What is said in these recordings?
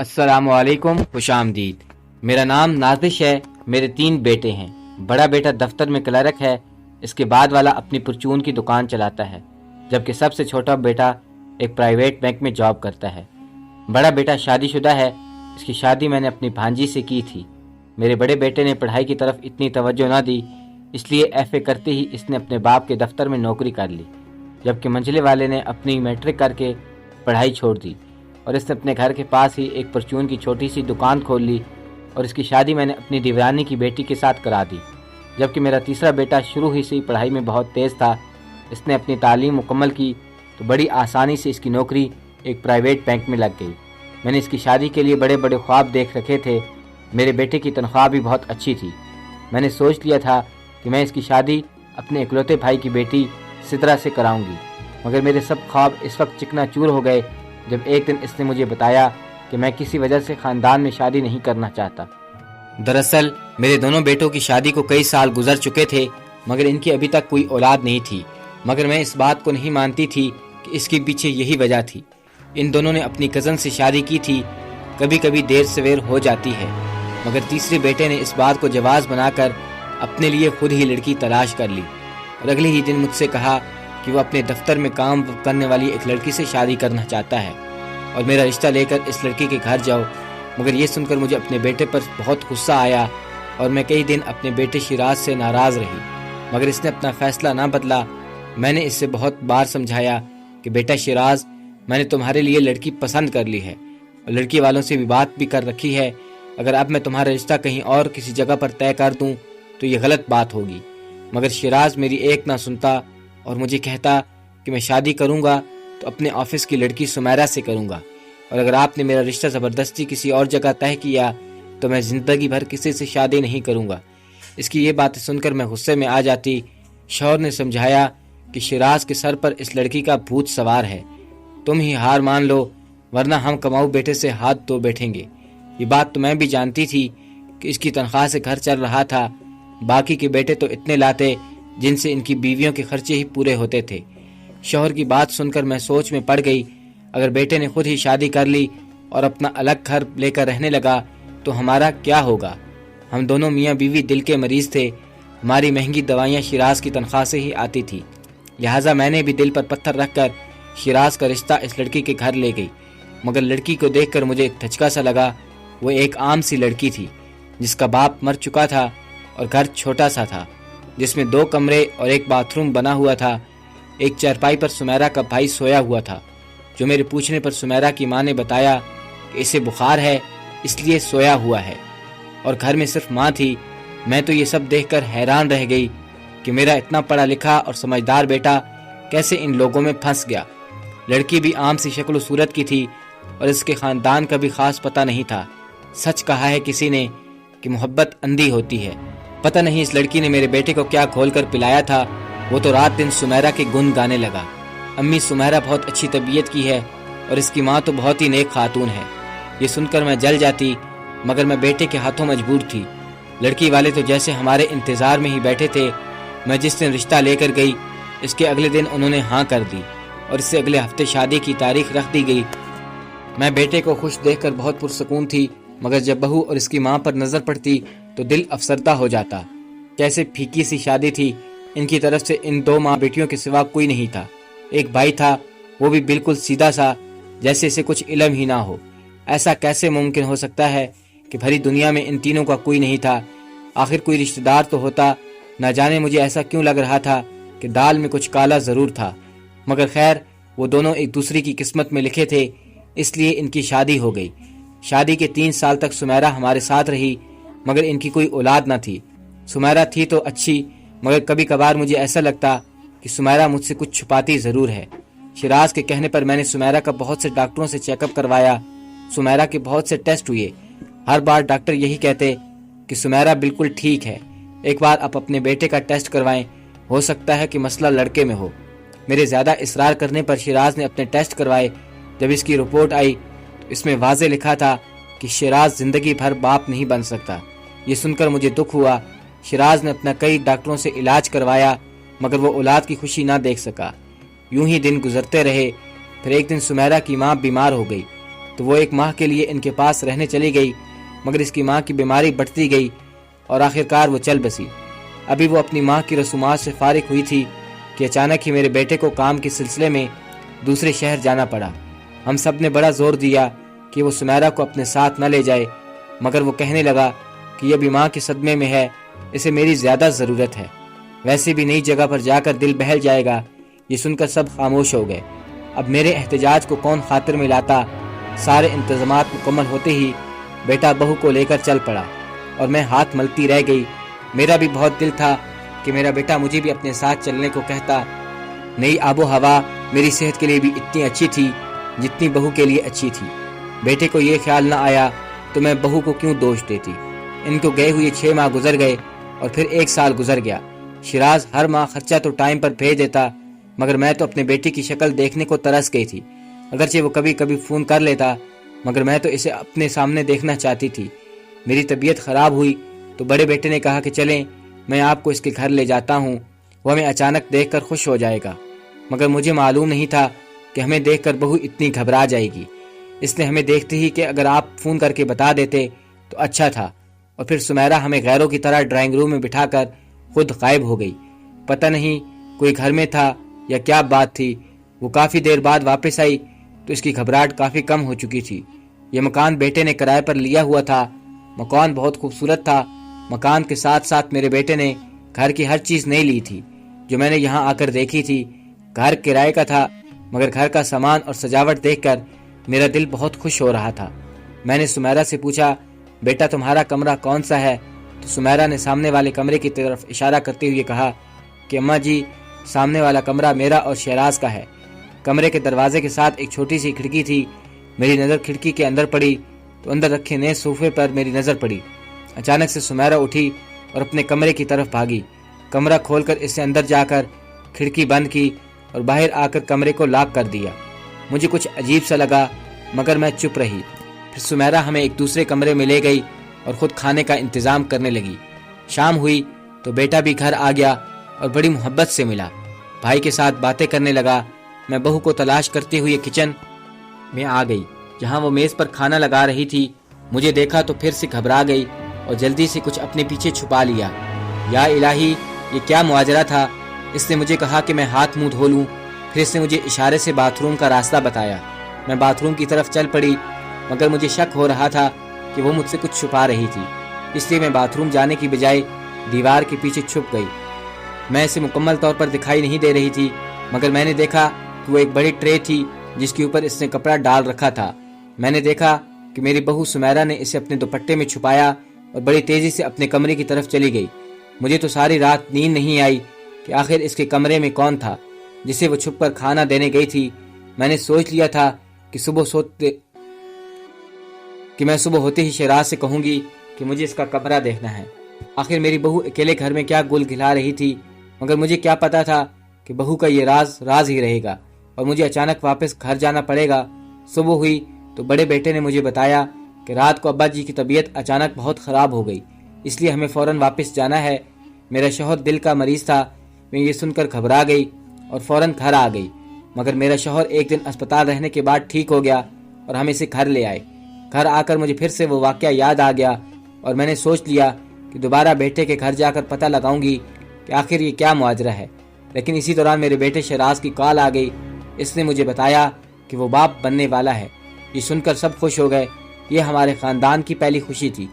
अस्सलामुअलैकुम, खुश आमदीद। मेरा नाम नाजिश है। मेरे 3 बेटे हैं। बड़ा बेटा दफ्तर में क्लर्क है। इसके बाद वाला अपनी परचून की दुकान चलाता है, जबकि सबसे छोटा बेटा एक प्राइवेट बैंक में जॉब करता है। बड़ा बेटा शादीशुदा है। इसकी शादी मैंने अपनी भांजी से की थी। मेरे बड़े बेटे ने पढ़ाई की तरफ इतनी तवज्जो ना दी, इसलिए FA करते ही इसने अपने बाप के दफ्तर में नौकरी कर ली, जबकि मंझले वाले ने अपनी मैट्रिक करके पढ़ाई छोड़ दी और इसने अपने घर के पास ही एक परचून की छोटी सी दुकान खोल ली और इसकी शादी मैंने अपनी देवरानी की बेटी के साथ करा दी। जबकि मेरा तीसरा बेटा शुरू ही से ही पढ़ाई में बहुत तेज़ था। इसने अपनी तालीम मुकम्मल की तो बड़ी आसानी से इसकी नौकरी एक प्राइवेट बैंक में लग गई। मैंने इसकी शादी के लिए बड़े बड़े ख्वाब देख रखे थे। मेरे बेटे की तनख्वाह भी बहुत अच्छी थी। मैंने सोच लिया था कि मैं इसकी शादी अपने इकलौते भाई की बेटी सिद्रा से कराऊंगी, मगर मेरे सब ख्वाब इस वक्त चिकनाचूर हो गए जब एक दिन इसने मुझे बताया कि मैं किसी वजह से ख़ानदान में शादी नहीं करना चाहता। दरअसल मेरे दोनों बेटों की शादी को कई साल गुजर चुके थे, मगर इनकी अभी तक कोई औलाद नहीं थी। मगर मैं इस बात को नहीं मानती थी कि इसके पीछे यही वजह थी। इन दोनों ने अपनी कज़न से शादी की थी। कभी कभी देर सवेर हो जाती है, मगर तीसरे बेटे ने इस बात को जवाज़ बनाकर अपने लिए खुद ही लड़की तलाश कर ली और अगले ही दिन मुझसे कहा कि वो अपने दफ्तर में काम करने वाली एक लड़की से शादी करना चाहता है और मेरा रिश्ता लेकर इस लड़की के घर जाओ। मगर ये सुनकर मुझे अपने बेटे पर बहुत गुस्सा आया और मैं कई दिन अपने बेटे शिराज से नाराज़ रही, मगर इसने अपना फ़ैसला ना बदला। मैंने इससे बहुत बार समझाया कि बेटा शिराज, मैंने तुम्हारे लिए लड़की पसंद कर ली है और लड़की वालों से भी बात भी कर रखी है। अगर अब मैं तुम्हारा रिश्ता कहीं और किसी जगह पर तय कर दूँ तो ये गलत बात होगी। मगर शिराज मेरी एक ना सुनता और मुझे कहता कि मैं शादी करूंगा तो अपने ऑफिस की लड़की सुमैरा से करूंगा, और अगर आपने मेरा रिश्ता ज़बरदस्ती किसी और जगह तय किया तो मैं ज़िंदगी भर किसी से शादी नहीं करूंगा। इसकी ये बातें सुनकर मैं गुस्से में आ जाती। शौहर ने समझाया कि शिराज के सर पर इस लड़की का भूत सवार है, तुम ही हार मान लो वरना हम कमाऊ बेटे से हाथ धो बैठेंगे। ये बात तो मैं भी जानती थी कि इसकी तनख्वाह से घर चल रहा था। बाकी के बेटे तो इतने लाते जिनसे इनकी बीवियों के खर्चे ही पूरे होते थे। शौहर की बात सुनकर मैं सोच में पड़ गई। अगर बेटे ने खुद ही शादी कर ली और अपना अलग घर लेकर रहने लगा तो हमारा क्या होगा? हम दोनों मियाँ बीवी दिल के मरीज थे। हमारी महंगी दवाइयाँ शिराज की तनख्वाह से ही आती थी। लिहाजा मैंने भी दिल पर पत्थर रखकर शिराज का रिश्ता इस लड़की के घर ले गई। मगर लड़की को देखकर मुझे एक धचका सा लगा। वो एक आम सी लड़की थी जिसका बाप मर चुका था और घर छोटा सा था जिसमें 2 कमरे और एक बाथरूम बना हुआ था। एक चारपाई पर सुमैरा का भाई सोया हुआ था, जो मेरे पूछने पर सुमैरा की माँ ने बताया कि इसे बुखार है इसलिए सोया हुआ है, और घर में सिर्फ माँ थी। मैं तो ये सब देखकर हैरान रह गई कि मेरा इतना पढ़ा लिखा और समझदार बेटा कैसे इन लोगों में फंस गया। लड़की भी आम सी शक्ल सूरत की थी और इसके ख़ानदान का भी ख़ास पता नहीं था। सच कहा है किसी ने कि मोहब्बत अंधी होती है। पता नहीं इस लड़की ने मेरे बेटे को क्या खोल कर पिलाया था। वो तो रात दिन सुमैरा के गुण गाने लगा। अम्मी, सुमैरा बहुत अच्छी तबीयत की है और इसकी माँ तो बहुत ही नेक खातून है। ये सुनकर मैं जल जाती, मगर मैं बेटे के हाथों मजबूर थी। लड़की वाले तो जैसे हमारे इंतज़ार में ही बैठे थे। मैं जिस दिन रिश्ता लेकर गई इसके अगले दिन उन्होंने हाँ कर दी और इससे अगले हफ्ते शादी की तारीख रख दी गई। मैं बेटे को खुश देखकर बहुत पुरसकून थी, मगर जब बहू और इसकी माँ पर नज़र पड़ती तो दिल अफसरदा हो जाता। कैसे फीकी सी शादी थी। इनकी तरफ से इन 2 माँ बेटियों के सिवा कोई नहीं था। एक भाई था, वो भी बिल्कुल सीधा सा, जैसे इसे कुछ इल्म ही ना हो। ऐसा कैसे मुमकिन हो सकता है कि भरी दुनिया में इन तीनों का कोई नहीं था? आखिर कोई रिश्तेदार तो होता। ना जाने मुझे ऐसा क्यों लग रहा था कि दाल में कुछ काला ज़रूर था। मगर खैर, वो दोनों एक दूसरे की किस्मत में लिखे थे, इसलिए इनकी शादी हो गई। शादी के 3 साल तक सुमैरा हमारे साथ रही, मगर इनकी कोई औलाद ना थी। सुमैरा थी तो अच्छी, मगर कभी कभार मुझे ऐसा लगता कि सुमैरा मुझसे कुछ छुपाती ज़रूर है। शिराज के कहने पर मैंने सुमैरा का बहुत से डॉक्टरों से चेकअप करवाया। सुमैरा के बहुत से टेस्ट हुए। हर बार डॉक्टर यही कहते कि सुमैरा बिल्कुल ठीक है, एक बार आप अपने बेटे का टेस्ट करवाएं, हो सकता है कि मसला लड़के में हो। मेरे ज़्यादा इसरार करने पर शिराज ने अपने टेस्ट करवाए। जब इसकी रिपोर्ट आई तो इसमें वाज़े लिखा था कि शिराज ज़िंदगी भर बाप नहीं बन सकता। ये सुनकर मुझे दुख हुआ। शिराज ने अपना कई डॉक्टरों से इलाज करवाया, मगर वो औलाद की खुशी ना देख सका। यूं ही दिन गुजरते रहे। फिर एक दिन सुमैरा की माँ बीमार हो गई। تو وہ ایک ماہ کے لیے ان کے پاس رہنے چلی گئی، مگر اس کی ماں کی بیماری بڑھتی گئی اور آخرکار وہ چل بسی۔ ابھی وہ اپنی ماں کی رسومات سے فارغ ہوئی تھی کہ اچانک ہی میرے بیٹے کو کام کے سلسلے میں دوسرے شہر جانا پڑا۔ ہم سب نے بڑا زور دیا کہ وہ سمیرہ کو اپنے ساتھ نہ لے جائے، مگر وہ کہنے لگا کہ یہ بھی ماں کے صدمے میں ہے، اسے میری زیادہ ضرورت ہے، ویسے بھی نئی جگہ پر جا کر دل بہل جائے گا۔ یہ سن کر سب خاموش ہو گئے۔ اب میرے احتجاج کو کون خاطر میں لاتا؟ سارے انتظامات مکمل ہوتے ہی بیٹا بہو کو لے کر چل پڑا اور میں ہاتھ ملتی رہ گئی۔ میرا بھی بہت دل تھا کہ میرا بیٹا مجھے بھی اپنے ساتھ چلنے کو کہتا۔ نئی آب و ہوا میری صحت کے لیے بھی اتنی اچھی تھی جتنی بہو کے لیے اچھی تھی۔ بیٹے کو یہ خیال نہ آیا تو میں بہو کو کیوں دوش دیتی؟ ان کو گئے ہوئے 6 ماہ گزر گئے اور پھر 1 سال گزر گیا۔ شیراز ہر ماہ خرچہ تو ٹائم پر بھیج دیتا، مگر میں تو اپنے بیٹی کی شکل دیکھنے کو ترس گئی تھی۔ اگرچہ وہ کبھی کبھی فون کر لیتا، مگر میں تو اسے اپنے سامنے دیکھنا چاہتی تھی۔ میری طبیعت خراب ہوئی تو بڑے بیٹے نے کہا کہ چلیں میں آپ کو اس کے گھر لے جاتا ہوں، وہ ہمیں اچانک دیکھ کر خوش ہو جائے گا۔ مگر مجھے معلوم نہیں تھا کہ ہمیں دیکھ کر بہو اتنی گھبرا جائے گی۔ اس نے ہمیں دیکھتے ہی کہ اگر آپ فون کر کے بتا دیتے تو اچھا تھا، اور پھر سمیرہ ہمیں غیروں کی طرح ڈرائنگ روم میں بٹھا کر خود غائب ہو گئی۔ پتہ نہیں کوئی گھر میں تھا یا کیا بات تھی۔ وہ کافی دیر بعد واپس آئی تو اس کی گھبراہٹ کافی کم ہو چکی تھی۔ یہ مکان بیٹے نے کرائے پر لیا ہوا تھا۔ مکان بہت خوبصورت تھا۔ مکان کے ساتھ ساتھ میرے بیٹے نے گھر کی ہر چیز نئی لی تھی جو میں نے یہاں آ کر دیکھی تھی۔ گھر کرائے کا تھا، مگر گھر کا سامان اور سجاوٹ دیکھ کر میرا دل بہت خوش ہو رہا تھا۔ میں نے سمیرہ سے پوچھا، بیٹا تمہارا کمرہ کون سا ہے؟ تو سمیرہ نے سامنے والے کمرے کی طرف اشارہ کرتے ہوئے کہا کہ اماں جی، سامنے والا کمرہ میرا اور شیراز کا ہے۔ کمرے کے دروازے کے ساتھ ایک چھوٹی سی کھڑکی تھی۔ میری نظر کھڑکی کے اندر پڑی تو اندر رکھے نئے صوفے پر میری نظر پڑی۔ اچانک سے سمیرہ اٹھی اور اپنے کمرے کی طرف بھاگی۔ کمرہ کھول کر اس سے اندر جا کر کھڑکی بند کی اور باہر آ کر کمرے کو لاک کر دیا۔ مجھے کچھ عجیب سا لگا، مگر میں چپ رہی۔ پھر سمیرہ ہمیں ایک دوسرے کمرے میں لے گئی اور خود کھانے کا انتظام کرنے لگی۔ شام ہوئی تو بیٹا بھی گھر آ گیا اور بڑی محبت سے ملا۔ بھائی کے ساتھ باتیں کرنے لگا۔ میں بہو کو تلاش کرتے ہوئے کچن میں آ گئی جہاں وہ میز پر کھانا لگا رہی تھی۔ مجھے دیکھا تو پھر سے گھبرا گئی اور جلدی سے کچھ اپنے پیچھے چھپا لیا۔ یا الہی، یہ کیا مواجرہ تھا؟ اس نے مجھے کہا کہ میں ہاتھ منہ دھو لوں، پھر اس نے مجھے اشارے سے باتھ روم کا راستہ بتایا۔ میں باتھ روم کی طرف چل پڑی، مگر مجھے شک ہو رہا تھا کہ وہ مجھ سے کچھ چھپا رہی تھی، اس لیے میں باتھ روم جانے کی بجائے دیوار کے پیچھے چھپ گئی۔ میں اسے مکمل طور پر دکھائی نہیں دے رہی تھی، مگر میں نے دیکھا کہ وہ ایک بڑی ٹرے تھی جس کے اوپر اس نے کپڑا ڈال رکھا تھا۔ میں نے دیکھا کہ میری بہو سمیرہ نے اسے اپنے دوپٹے میں چھپایا اور بڑی تیزی سے اپنے کمرے کی طرف چلی گئی۔ مجھے تو ساری رات نیند نہیں آئی کہ آخر اس کے کمرے میں کون تھا جسے وہ چھپ کر کھانا دینے گئی تھی۔ میں نے سوچ لیا تھا کہ میں صبح ہوتے ہی شیراز سے کہوں گی کہ مجھے اس کا کمرہ دیکھنا ہے۔ آخر میری بہو اکیلے گھر میں کیا گل کھلا رہی تھی، مگر مجھے کیا پتا تھا کہ بہو کا یہ راز ہی رہے گا اور مجھے اچانک واپس گھر جانا پڑے گا۔ صبح ہوئی تو بڑے بیٹے نے مجھے بتایا کہ رات کو ابا جی کی طبیعت اچانک بہت خراب ہو گئی، اس لیے ہمیں فوراً واپس جانا ہے۔ میرا شوہر دل کا مریض تھا۔ میں یہ سن کر گھبرا گئی اور فوراً گھر آ گئی، مگر میرا شوہر ایک دن اسپتال رہنے کے بعد ٹھیک ہو گیا اور ہم اسے گھر لے آئے۔ گھر آ کر مجھے پھر سے وہ واقعہ یاد آ گیا اور میں نے سوچ لیا کہ دوبارہ بیٹے کے گھر جا کر پتہ لگاؤں گی کہ آخر یہ کیا مواجرہ ہے۔ لیکن اسی دوران میرے بیٹے شیراز کی کال آ گئی۔ اس نے مجھے بتایا کہ وہ باپ بننے والا ہے۔ یہ سن کر سب خوش ہو گئے۔ یہ ہمارے خاندان کی پہلی خوشی تھی،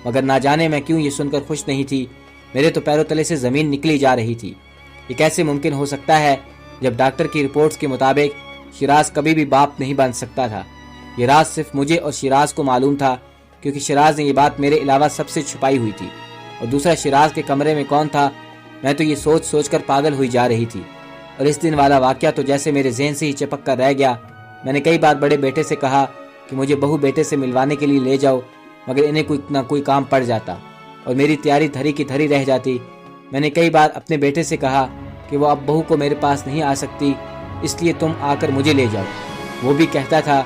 مگر نہ جانے میں کیوں یہ سن کر خوش نہیں تھی۔ میرے تو پیروں تلے سے زمین نکلی جا رہی تھی۔ یہ کیسے ممکن ہو سکتا ہے جب ڈاکٹر کی رپورٹس کے مطابق شیراز کبھی بھی باپ نہیں بن سکتا تھا۔ یہ راز صرف مجھے اور شیراز کو معلوم تھا، کیونکہ شیراز نے یہ بات میرے علاوہ سب سے چھپائی ہوئی تھی۔ اور دوسرا شیراز کے کمرے میں کون تھا، میں تو یہ سوچ سوچ کر پاگل ہوئی جا رہی تھی۔ اور اس دن والا واقعہ تو جیسے میرے ذہن سے ہی چپک کر رہ گیا۔ میں نے کئی بار بڑے بیٹے سے کہا کہ مجھے بہو بیٹے سے ملوانے کے لیے لے جاؤ، مگر انہیں کوئی نہ کوئی کام پڑ جاتا اور میری تیاری دھری کی دھری رہ جاتی۔ میں نے کئی بار اپنے بیٹے سے کہا کہ وہ اب بہو کو میرے پاس نہیں آ سکتی، اس لیے تم آ کر مجھے لے جاؤ۔ وہ بھی کہتا تھا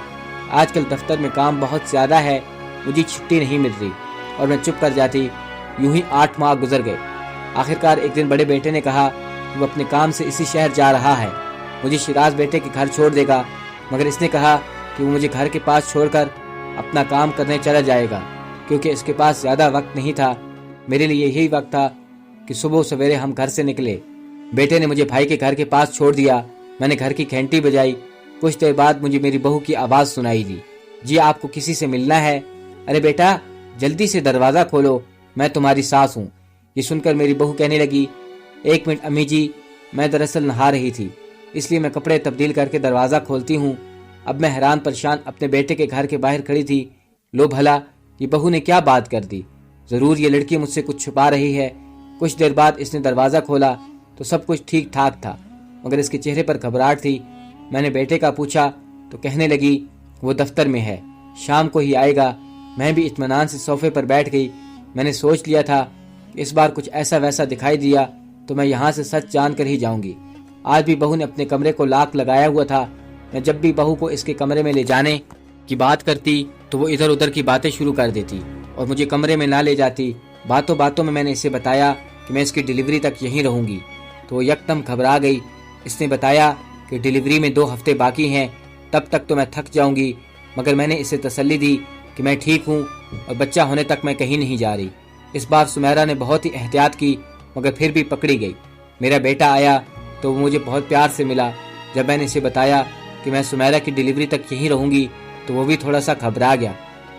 آج کل دفتر میں کام بہت زیادہ ہے، مجھے چھٹی نہیں مل رہی، اور میں چپ کر جاتی۔ یوں ہی 8 ماہ گزر گئے۔ آخرکار ایک دن بڑے بیٹے نے کہا کہ وہ اپنے کام سے اسی شہر جا رہا ہے، مجھے شیراز بیٹے کے گھر چھوڑ دے گا، مگر اس نے کہا कि वो मुझे घर के पास छोड़कर अपना काम करने चला जाएगा, क्योंकि इसके पास ज़्यादा वक्त नहीं था। मेरे लिए यही वक्त था कि सुबह सवेरे हम घर से निकले। बेटे ने मुझे भाई के घर के पास छोड़ दिया। मैंने घर की घंटी बजाई। कुछ देर बाद मुझे मेरी बहू की आवाज़ सुनाई दी, जी आपको किसी से मिलना है? अरे बेटा जल्दी से दरवाज़ा खोलो, मैं तुम्हारी सास हूँ। ये सुनकर मेरी बहू कहने लगी, एक मिनट अम्मी जी, मैं दरअसल नहा रही थी, इसलिए मैं कपड़े तब्दील करके दरवाज़ा खोलती हूँ। अब मैं हैरान परेशान अपने बेटे के घर के बाहर खड़ी थी। लो भला ये बहू ने क्या बात कर दी, ज़रूर ये लड़की मुझसे कुछ छुपा रही है। कुछ देर बाद इसने दरवाज़ा खोला तो सब कुछ ठीक ठाक था, मगर इसके चेहरे पर घबराहट थी। मैंने बेटे का पूछा तो कहने लगी वो दफ्तर में है, शाम को ही आएगा। मैं भी इत्मीनान से सोफे पर बैठ गई। मैंने सोच लिया था कि इस बार कुछ ऐसा वैसा दिखाई दिया तो मैं यहाँ से सच जान कर ही जाऊंगी। आज भी बहू ने अपने कमरे को लॉक लगाया हुआ था। मैं जब भी बहू को इसके कमरे में ले जाने की बात करती तो वो इधर उधर की बातें शुरू कर देती और मुझे कमरे में ना ले जाती। बातों बातों में मैंने इसे बताया कि मैं इसकी डिलीवरी तक यहीं रहूंगी तो वो यकदम घबरा गई। इसने बताया कि डिलीवरी में 2 हफ्ते बाकी हैं, तब तक तो मैं थक जाऊंगी, मगर मैंने इसे तसल्ली दी कि मैं ठीक हूँ और बच्चा होने तक मैं कहीं नहीं जा रही। इस बार सुमेरा ने बहुत ही एहतियात की, मगर फिर भी पकड़ी गई। मेरा बेटा आया तो वो मुझे बहुत प्यार से मिला। जब मैंने इसे बताया कि मैं सुमेरा की डिलीवरी तक यहीं रहूंगी तो वो भी थोड़ा सा घबरा गया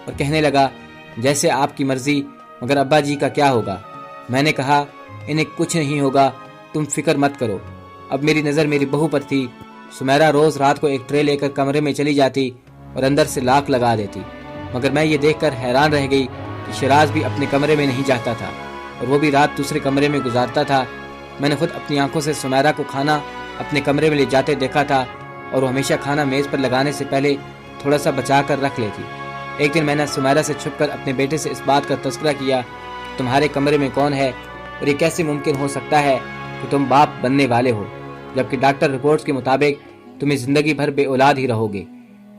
और कहने लगा, जैसे आपकी मर्जी, मगर अब्बा जी का क्या होगा? मैंने कहा, इन्हें कुछ नहीं होगा, तुम फिक्र मत करो। अब मेरी नज़र मेरी बहू पर थी। सुमेरा रोज़ रात को एक ट्रे लेकर कमरे में चली जाती और अंदर से लॉक लगा देती, मगर मैं ये देखकर हैरान रह गई कि शिराज भी अपने कमरे में नहीं जाता था और वो भी रात दूसरे कमरे में गुजारता था। मैंने खुद अपनी आंखों से सुमेरा को खाना अपने कमरे में ले जाते देखा था और वो हमेशा खाना मेज़ पर लगाने से पहले थोड़ा सा बचा कर रख लेती। एक दिन मैंने सुमेरा से छुपकर अपने बेटे से इस बात का तज़किरा किया कि तुम्हारे कमरे में कौन है और ये कैसे मुमकिन हो सकता है कि तुम बाप बनने वाले हो, जबकि डॉक्टर रिपोर्ट्स के मुताबिक तुम्हें ज़िंदगी भर बे औलाद ही रहोगे।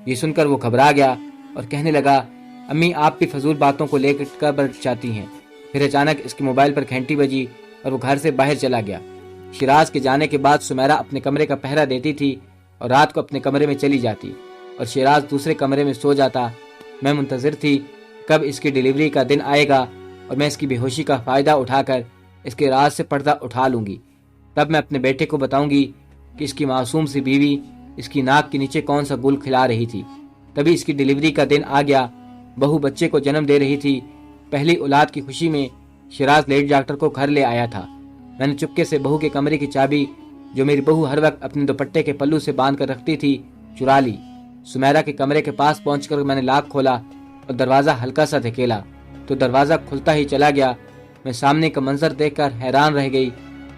ये सुनकर वो घबरा गया और कहने लगा, अम्मी आप भी फजूल बातों को लेकर बढ़ जाती हैं। फिर अचानक इसके मोबाइल पर घंटी बजी और वो घर से बाहर चला गया। शिराज के जाने के बाद सुमेरा अपने कमरे का पहरा देती थी और रात को अपने कमरे में चली जाती और शिराज दूसरे कमरे में सो जाता। मैं मुंतज़िर थी कब इसकी डिलीवरी का दिन आएगा और मैं इसकी बेहोशी का फ़ायदा उठाकर इसके राज से पर्दा उठा लूँगी। तब मैं अपने बेटे को बताऊँगी कि इसकी मासूम सी बीवी इसकी नाक के नीचे कौन सा गुल खिला रही थी। तभी इसकी डिलीवरी का दिन आ गया। बहू बच्चे को जन्म दे रही थी। पहली औलाद की खुशी में शिराज लेडी डॉक्टर को घर ले आया था। मैंने चुपके से बहू के कमरे की चाबी, जो मेरी बहू हर वक्त अपने दुपट्टे के पल्लू से बांध कर रखती थी, चुरा ली। सुमेरा के कमरे के पास पहुंचकर मैंने लॉक खोला और दरवाज़ा हल्का सा धकेला तो दरवाज़ा खुलता ही चला गया। मैं सामने का मंजर देखकर हैरान रह गई।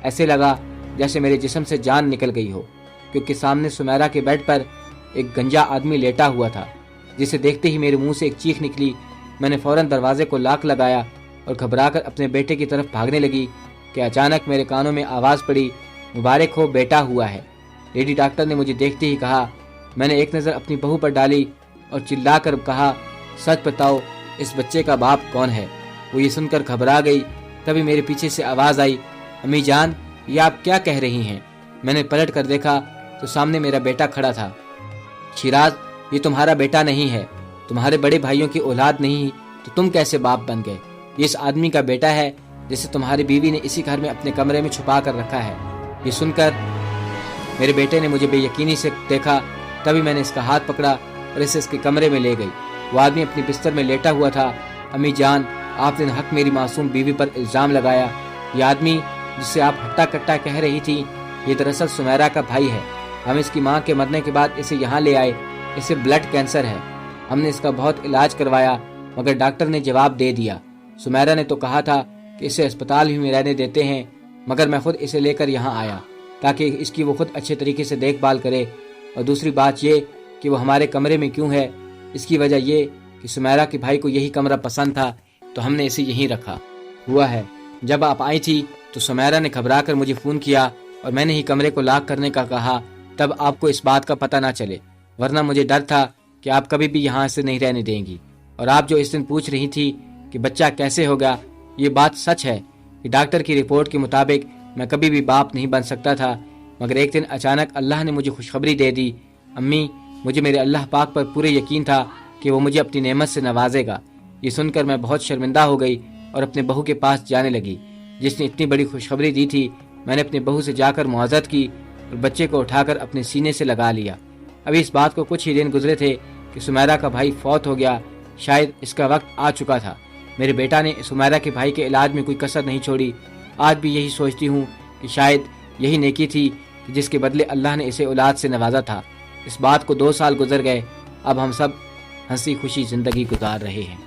ऐसे लगा जैसे मेरे जिस्म से जान निकल गई हो, क्योंकि सामने सुमेरा के बेड पर एक गंजा आदमी लेटा हुआ था, जिसे देखते ही मेरे मुंह से एक चीख निकली। मैंने फौरन दरवाजे को लॉक लगाया और घबराकर अपने बेटे की तरफ भागने लगी कि अचानक मेरे कानों में आवाज़ पड़ी, मुबारक हो, बेटा हुआ है। लेडी डॉक्टर ने मुझे देखते ही कहा। मैंने एक नज़र अपनी बहू पर डाली और चिल्लाकर कहा, सच बताओ इस बच्चे का बाप कौन है? वो ये सुनकर घबरा गई। तभी मेरे पीछे से आवाज़ आई, अम्मी जान ये आप क्या कह रही हैं? मैंने पलट कर देखा तो सामने मेरा बेटा खड़ा था। शिराज ये तुम्हारा बेटा नहीं है, तुम्हारे बड़े भाइयों की औलाद नहीं तो तुम कैसे बाप बन गए? ये इस आदमी का बेटा है जिसे तुम्हारी बीवी ने इसी घर में अपने कमरे में छुपा कर रखा है। ये सुनकर मेरे बेटे ने मुझे बेयकीनी से देखा। तभी मैंने इसका हाथ पकड़ा और इसे इसके कमरे में ले गई। वो आदमी अपने बिस्तर में लेटा हुआ था। अम्मी जान आपने हक मेरी मासूम बीवी पर इल्ज़ाम लगाया। ये आदमी जिसे आप हट्टा कट्टा कह रही थी, ये दरअसल सुमेरा का भाई है। हम इसकी माँ के मरने के बाद इसे यहाँ ले आए। इसे ब्लड कैंसर है। हमने इसका बहुत इलाज करवाया, मगर डॉक्टर ने जवाब दे दिया। सुमेरा ने तो कहा था कि इसे अस्पताल ही में रहने देते हैं, मगर मैं खुद इसे लेकर यहाँ आया ताकि इसकी वो खुद अच्छे तरीके से देखभाल करे। और दूसरी बात ये कि वो हमारे कमरे में क्यों है, इसकी वजह ये कि सुमेरा के भाई को यही कमरा पसंद था तो हमने इसे यहीं रखा हुआ है। जब आप आई थी तो सुमेरा ने घबराकर मुझे फ़ोन किया और मैंने ही कमरे को लॉक करने का कहा, तब आपको इस बात का पता ना चले, वरना मुझे डर था कि आप कभी भी यहाँ से नहीं रहने देंगी। और आप जो इस दिन पूछ रही थी कि बच्चा कैसे होगा, ये बात सच है कि डॉक्टर की रिपोर्ट के मुताबिक मैं कभी भी बाप नहीं बन सकता था, मगर एक दिन अचानक अल्लाह ने मुझे खुशखबरी दे दी। अम्मी مجھے میرے اللہ پاک پر پورے یقین تھا کہ وہ مجھے اپنی نعمت سے نوازے گا۔ یہ سن کر میں بہت شرمندہ ہو گئی اور اپنے بہو کے پاس جانے لگی جس نے اتنی بڑی خوشخبری دی تھی۔ میں نے اپنی بہو سے جا کر معاذت کی اور بچے کو اٹھا کر اپنے سینے سے لگا لیا۔ ابھی اس بات کو کچھ ہی دن گزرے تھے کہ سمیرہ کا بھائی فوت ہو گیا۔ شاید اس کا وقت آ چکا تھا۔ میرے بیٹا نے سمیرہ کے بھائی کے علاج میں کوئی کسر نہیں چھوڑی۔ آج بھی یہی سوچتی ہوں کہ شاید یہی نیکی تھی جس کے بدلے اللہ نے اسے اولاد سے نوازا تھا۔ اس بات کو 2 سال گزر گئے۔ اب ہم سب ہنسی خوشی زندگی گزار رہے ہیں۔